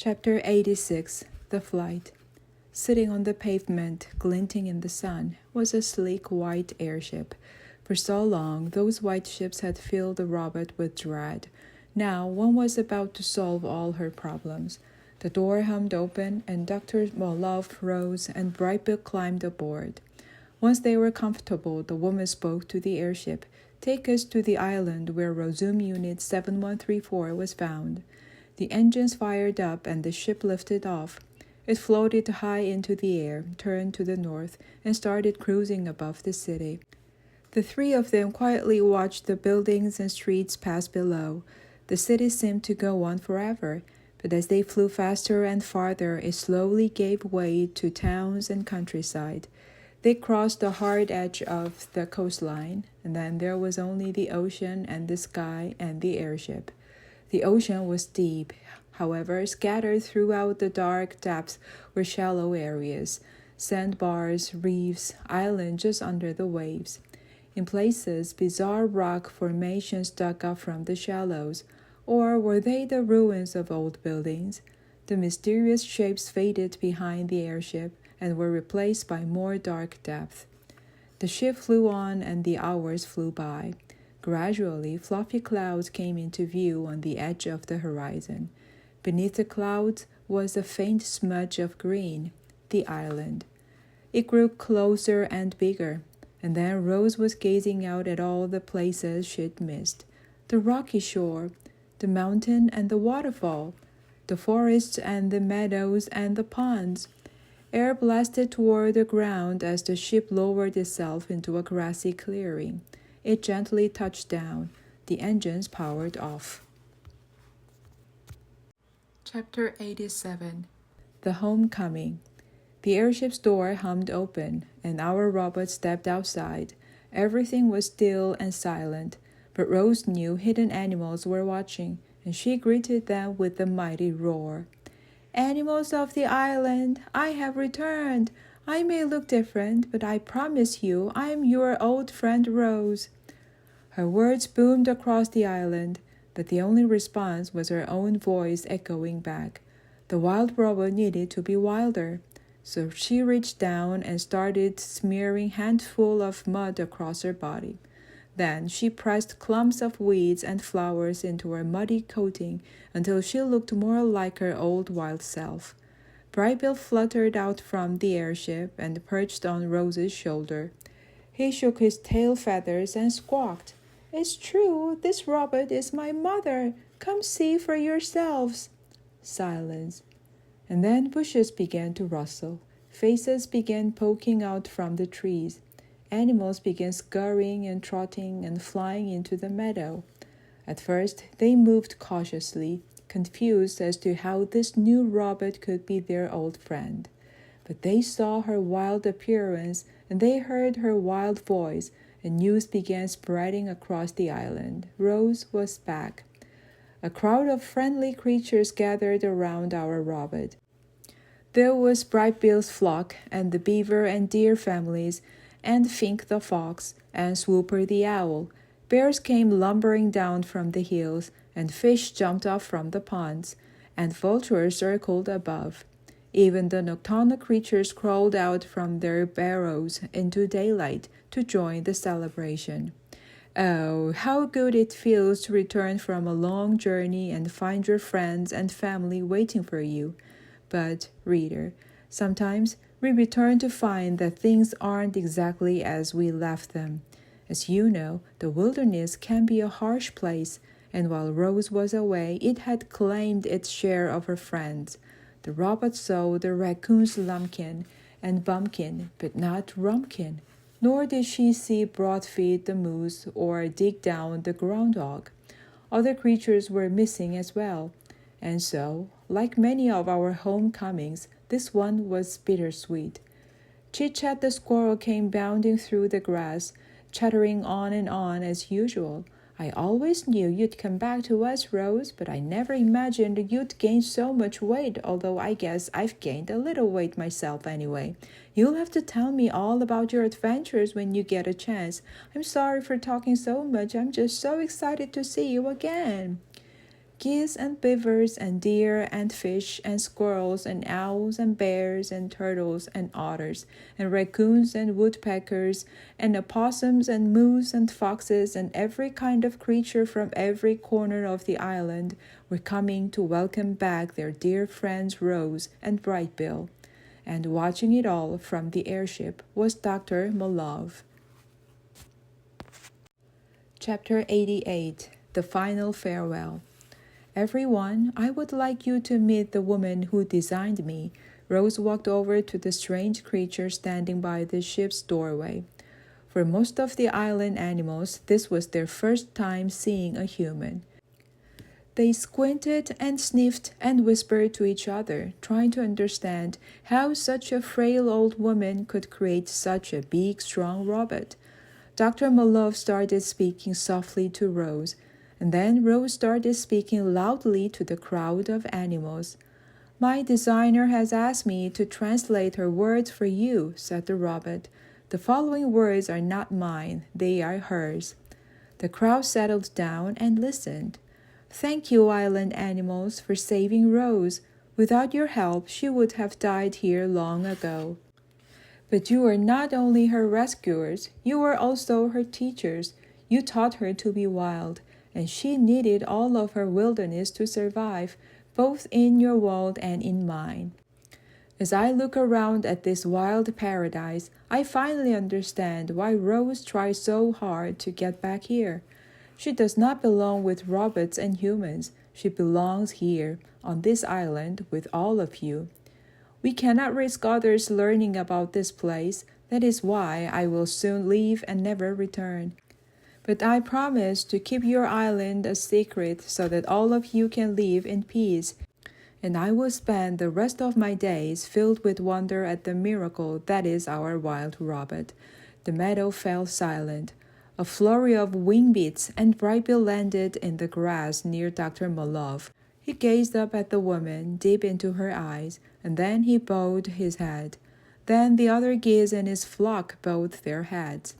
Chapter 86 The Flight. Sitting on the pavement, glinting in the sun, was a sleek white airship. For so long, those white ships had filled the robot with dread. Now, one was about to solve all her problems. The door hummed open, and Dr. Molov rose, and Brightbill climbed aboard. Once they were comfortable, the woman spoke to the airship. "Take us to the island where Resume Unit 7134 was found." The engines fired up, and the ship lifted off. It floated high into the air, turned to the north, and started cruising above the city. The three of them quietly watched the buildings and streets pass below. The city seemed to go on forever, but as they flew faster and farther, it slowly gave way to towns and countryside. They crossed the hard edge of the coastline, and then there was only the ocean and the sky and the airship. The ocean was deep. However, scattered throughout the dark depths were shallow areas, sandbars, reefs, islands just under the waves. In places, bizarre rock formations dug up from the shallows, or were they the ruins of old buildings? The mysterious shapes faded behind the airship and were replaced by more dark depth. The ship flew on, and the hours flew by. Gradually, fluffy clouds came into view on the edge of the horizon. Beneath the clouds was a faint smudge of green, the island. It grew closer and bigger, and then Rose was gazing out at all the places she'd missed. The rocky shore, the mountain and the waterfall, the forests and the meadows and the ponds. Air blasted toward the ground as the ship lowered itself into a grassy clearing. It gently touched down. The engines powered off. Chapter 87 The Homecoming. The airship's door hummed open, and our robot stepped outside. Everything was still and silent, but Rose knew hidden animals were watching, and she greeted them with a mighty roar. "Animals of the island, I have returned. I may look different, but I promise you I am your old friend Rose." Her words boomed across the island, but the only response was her own voice echoing back. The wild robot needed to be wilder, so she reached down and started smearing handful of mud across her body. Then she pressed clumps of weeds and flowers into her muddy coating until she looked more like her old wild self. Brightbill fluttered out from the airship and perched on Rose's shoulder. He shook his tail feathers and squawked, "It's true, this robot is my mother. Come see for yourselves." Silence. And then bushes began to rustle. Faces began poking out from the trees. Animals began scurrying and trotting and flying into the meadow. At first, they moved cautiously, confused as to how this new robot could be their old friend. But they saw her wild appearance, and they heard her wild voice, and news began spreading across the island. Rose was back. A crowd of friendly creatures gathered around our robot. There was Brightbill's flock, and the beaver and deer families, and Fink the fox, and Swooper the owl. Bears came lumbering down from the hills, and fish jumped off from the ponds, and vultures circled above. Even the nocturnal creatures crawled out from their burrows into daylight to join the celebration. Oh, how good it feels to return from a long journey and find your friends and family waiting for you. But, reader, sometimes we return to find that things aren't exactly as we left them. As you know, the wilderness can be a harsh place, and while Rose was away, it had claimed its share of her friends. The robot saw the raccoon's lumpkin and bumpkin, but not rumpkin, nor did she see Broadfeet the moose or dig down the groundhog. Other creatures were missing as well, and so, like many of our homecomings, this one was bittersweet. Chit-Chat the squirrel came bounding through the grass, chattering on and on as usual. "I always knew you'd come back to us, Rose, but I never imagined you'd gain so much weight, although I guess I've gained a little weight myself anyway. You'll have to tell me all about your adventures when you get a chance. I'm sorry for talking so much. I'm just so excited to see you again." geese and beavers and deer and fish and squirrels and owls and bears and turtles and otters and raccoons and woodpeckers and opossums and moose and foxes and every kind of creature from every corner of the island were coming to welcome back their dear friends Rose and Brightbill. And watching it all from the airship was Dr. Malov. Chapter 88. The Final Farewell. Everyone, I would like you to meet the woman who designed me. Rose walked over to the strange creature standing by the ship's doorway. For most of the island animals, this was their first time seeing a human. They squinted and sniffed and whispered to each other, trying to understand how such a frail old woman could create such a big, strong robot. Dr. Malov started speaking softly to Rose, and then Rose started speaking loudly to the crowd of animals. My designer has asked me to translate her words for you, said the robot. The following words are not mine, they are hers. The crowd settled down and listened. Thank you, island animals, for saving Rose. Without your help, she would have died here long ago. But you are not only her rescuers, you are also her teachers. You taught her to be wild, and she needed all of her wilderness to survive, both in your world and in mine. As I look around at this wild paradise, I finally understand why Rose tries so hard to get back here. She does not belong with robots and humans. She belongs here, on this island, with all of you. We cannot risk others learning about this place. That is why I will soon leave and never return. But I promise to keep your island a secret so that all of you can live in peace. And I will spend the rest of my days filled with wonder at the miracle that is our wild robot. The meadow fell silent. A flurry of wing beats and Brightbill landed in the grass near Dr. Malov. He gazed up at the woman, deep into her eyes, and then he bowed his head. Then the other geese in his flock bowed their heads.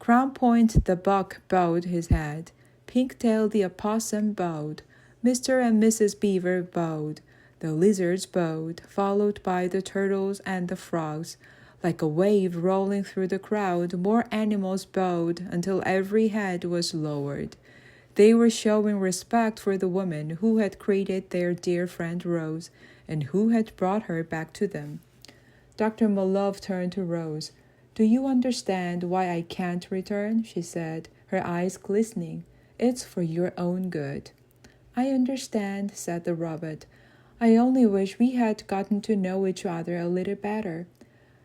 Crown Point the buck bowed his head. Pinktail the opossum bowed. Mr. and Mrs. Beaver bowed. The lizards bowed, followed by the turtles and the frogs. Like a wave rolling through the crowd, more animals bowed until every head was lowered. They were showing respect for the woman who had created their dear friend Rose and who had brought her back to them. Dr. Malov turned to Rose. Do you understand why I can't return? She said, her eyes glistening. It's for your own good. I understand, said the robot. I only wish we had gotten to know each other a little better.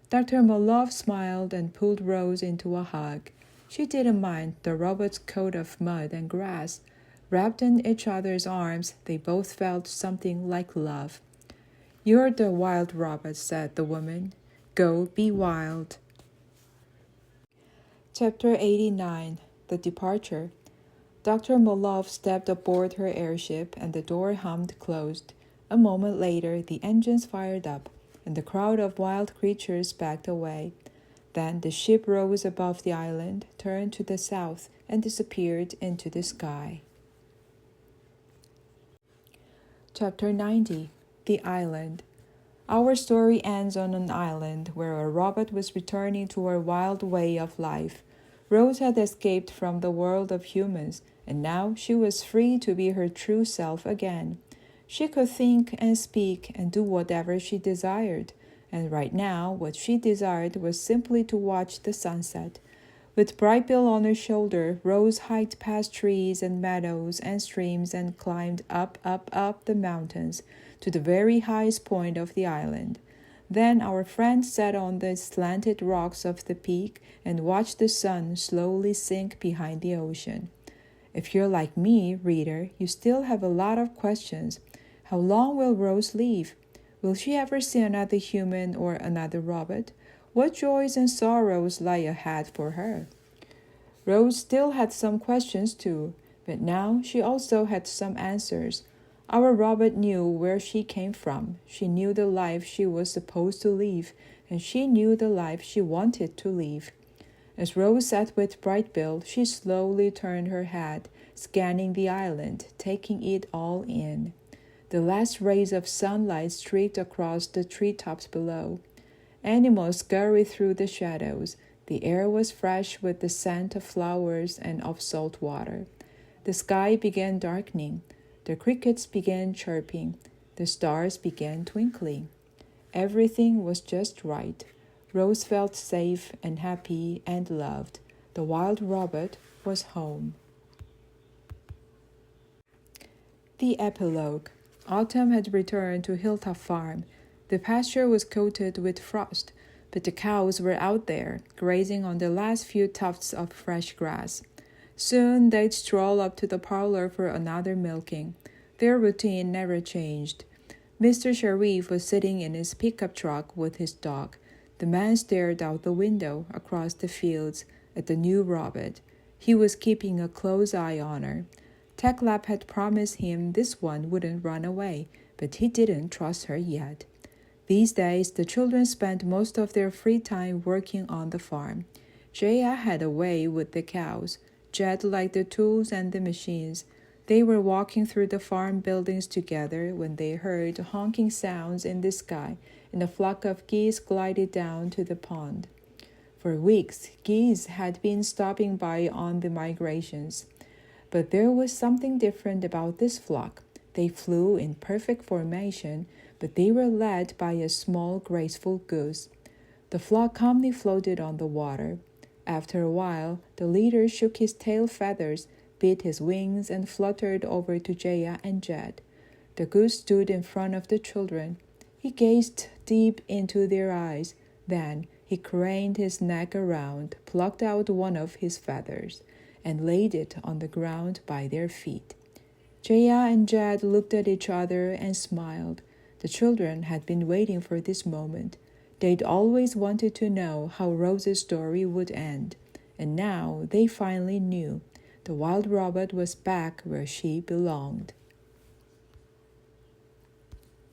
Dr. Malov smiled and pulled Rose into a hug. She didn't mind the robot's coat of mud and grass. Wrapped in each other's arms, they both felt something like love. You're the wild robot, said the woman. Go be wild. Chapter 89. The Departure. Dr. Malov stepped aboard her airship and the door hummed closed. A moment later, the engines fired up, and the crowd of wild creatures backed away. Then the ship rose above the island, turned to the south, and disappeared into the sky. Chapter 90. The Island. Our story ends on an island where a robot was returning to her wild way of life. Rose had escaped from the world of humans, and now she was free to be her true self again. She could think and speak and do whatever she desired, and right now what she desired was simply to watch the sunset. With Brightbill on her shoulder, Rose hiked past trees and meadows and streams and climbed up the mountains to the very highest point of the island. Then our friend sat on the slanted rocks of the peak and watched the sun slowly sink behind the ocean. If you're like me, reader, you still have a lot of questions. How long will Rose live? Will she ever see another human or another robot? What joys and sorrows lie ahead for her? Rose still had some questions too, but now she also had some answers. Our robot knew where she came from. She knew the life she was supposed to live, and she knew the life she wanted to live. As Rose sat with Brightbill, she slowly turned her head, scanning the island, taking it all in. The last rays of sunlight streaked across the treetops below. Animals scurried through the shadows. The air was fresh with the scent of flowers and of salt water. The sky began darkening. The crickets began chirping. The stars began twinkling. Everything was just right. Rose felt safe and happy and loved. The wild robot was home. The Epilogue. Autumn had returned to Hilltop Farm. The pasture was coated with frost, but the cows were out there, grazing on the last few tufts of fresh grass. Soon they'd stroll up to the parlor for another milking. Their routine never changed. Mr. Sharif was sitting in his pickup truck with his dog. The man stared out the window across the fields at the new robot. He was keeping a close eye on her. TechLab had promised him this one wouldn't run away, but he didn't trust her yet. These days, the children spent most of their free time working on the farm. Jaya had a way with the cows. Jed liked the tools and the machines. They were walking through the farm buildings together when they heard honking sounds in the sky, and a flock of geese glided down to the pond. For weeks, geese had been stopping by on the migrations. But there was something different about this flock. They flew in perfect formation, but they were led by a small, graceful goose. The flock calmly floated on the water. After a while, the leader shook his tail feathers, beat his wings, and fluttered over to Jaya and Jed. The goose stood in front of the children. He gazed deep into their eyes. Then he craned his neck around, plucked out one of his feathers, and laid it on the ground by their feet. Jaya and Jed looked at each other and smiled. The children had been waiting for this moment. They'd always wanted to know how Rose's story would end, and now they finally knew. The wild robot was back where she belonged.